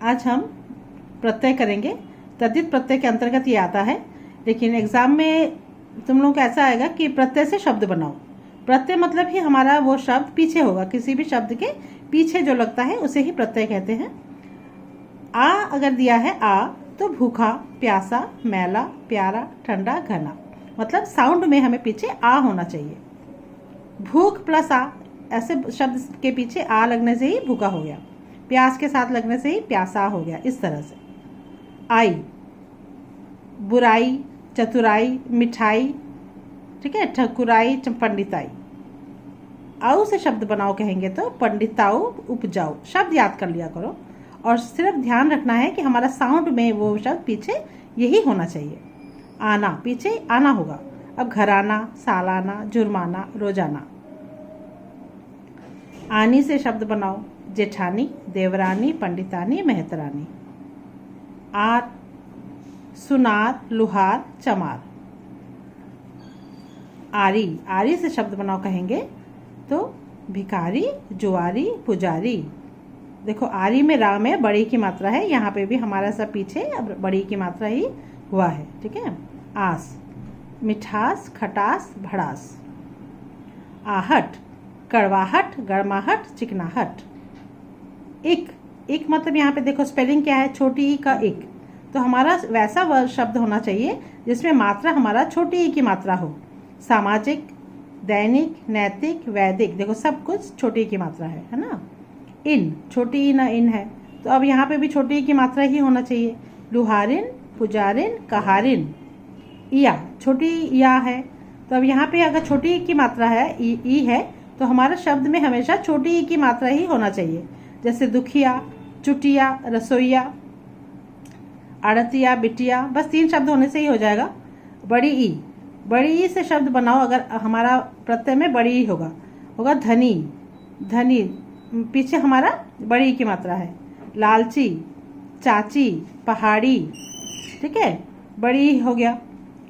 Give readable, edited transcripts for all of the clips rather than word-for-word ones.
आज हम प्रत्यय करेंगे। तद्धित प्रत्यय के अंतर्गत ये आता है, लेकिन एग्जाम में तुम लोग को ऐसा आएगा कि प्रत्यय से शब्द बनाओ। प्रत्यय मतलब ही हमारा वो शब्द पीछे होगा, किसी भी शब्द के पीछे जो लगता है उसे ही प्रत्यय कहते हैं। आ अगर दिया है आ, तो भूखा, प्यासा, मैला, प्यारा, ठंडा, घना, मतलब साउंड में हमें पीछे आ होना चाहिए। भूख प्लस आ, ऐसे शब्द के पीछे आ लगने से ही भूखा हो गया, प्यास के साथ लगने से ही प्यासा हो गया, इस तरह से। आई, बुराई, चतुराई, मिठाई, ठीक है, ठकुराई, पंडिताई। आओ से शब्द बनाओ कहेंगे तो पंडिताओ, उपजाओ। शब्द याद कर लिया करो और सिर्फ ध्यान रखना है कि हमारा साउंड में वो शब्द पीछे यही होना चाहिए। आना, पीछे आना होगा। अब घराना, सालाना, जुर्माना, रोजाना। आनी से शब्द बनाओ जेठानी, देवरानी, पंडितानी, मेहतरानी। आर, सुनार, लुहार, चमार। आरी, आरी से शब्द बनाओ कहेंगे तो भिखारी, जुआरी, पुजारी। देखो आरी में रा में बड़ी की मात्रा है, यहाँ पे भी हमारा सब पीछे अब बड़ी की मात्रा ही हुआ है, ठीक है। आस, मिठास, खटास, भड़ास। आहट, कड़वाहट, गड़माहट, चिकनाहट। इक मतलब यहाँ पे देखो स्पेलिंग क्या है, छोटी ई का इक, तो हमारा वैसा वह शब्द होना चाहिए जिसमें मात्रा हमारा छोटी ई की मात्रा हो। सामाजिक, दैनिक, नैतिक, वैदिक, देखो सब कुछ छोटी ई की मात्रा है ना। इन, छोटी ई ना इन है, तो अब यहाँ पे भी छोटी ई की मात्रा ही होना चाहिए। लुहारिन, पुजारिन, कहारिन। इया, छोटी या है, तो अब यहाँ पे अगर छोटी ई की मात्रा है, ई है, तो हमारा शब्द में हमेशा छोटी ई की मात्रा ही होना चाहिए। जैसे दुखिया, चुटिया, रसोईया, आड़तिया, बिटिया, बस 3 शब्द होने से ही हो जाएगा। बड़ी ई से शब्द बनाओ अगर हमारा प्रत्यय में बड़ी ई होगा धनी, धनी, पीछे हमारा बड़ी ई की मात्रा है। लालची, चाची, पहाड़ी, ठीक है, बड़ी ई हो गया।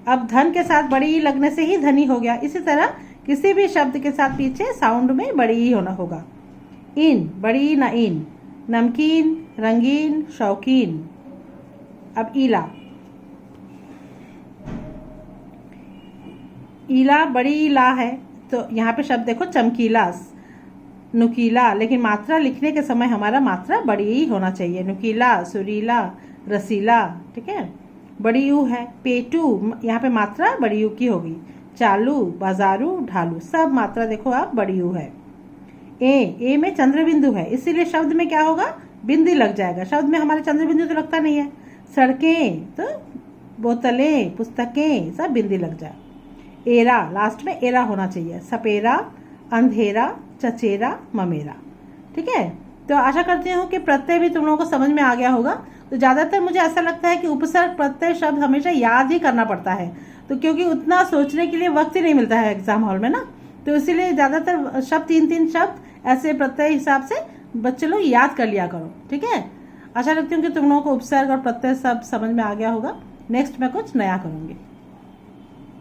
अब धन के साथ बड़ी ई लगने से ही धनी हो गया। इसी तरह किसी भी शब्द के साथ पीछे साउंड में बड़ी ई होना होगा। इन, बड़ी ई ना इन। नमकीन, रंगीन, शौकीन। अब ईला, ईला बड़ी ईला है, तो यहाँ पे शब्द देखो चमकीला, नुकीला, लेकिन मात्रा लिखने के समय हमारा मात्रा बड़ी ही होना चाहिए। नुकीला, सुरीला, रसीला, ठीक है। बड़ी यू है। पेटू, यहाँ पे मात्रा बड़ी यू की होगी। चालू, बाजारू, ढालू, सब मात्रा देखो आप बड़ी यू है। ए में चंद्र बिंदु है, इसीलिए शब्द में क्या होगा, बिंदी लग जाएगा। शब्द में हमारे चंद्र बिंदु तो लगता नहीं है। सड़कें, तो बोतलें, पुस्तकें, सब बिंदी लग जाए। एरा, लास्ट में एरा होना चाहिए। सपेरा, अंधेरा, चचेरा, ममेरा, ठीक है। तो आशा करती हूँ कि प्रत्यय भी तुम लोगों को समझ में आ गया होगा। तो ज़्यादातर मुझे ऐसा लगता है कि उपसर्ग प्रत्यय शब्द हमेशा याद ही करना पड़ता है, तो क्योंकि उतना सोचने के लिए वक्त ही नहीं मिलता है एग्जाम हॉल में ना, तो इसीलिए ज़्यादातर शब्द 3-3 शब्द ऐसे प्रत्यय हिसाब से बच्चे लोग याद कर लिया करो, ठीक है। आशा रखती हूँ कि तुम लोगों को उपसर्ग और प्रत्यय सब समझ में आ गया होगा। नेक्स्ट मैं कुछ नया करूँगी।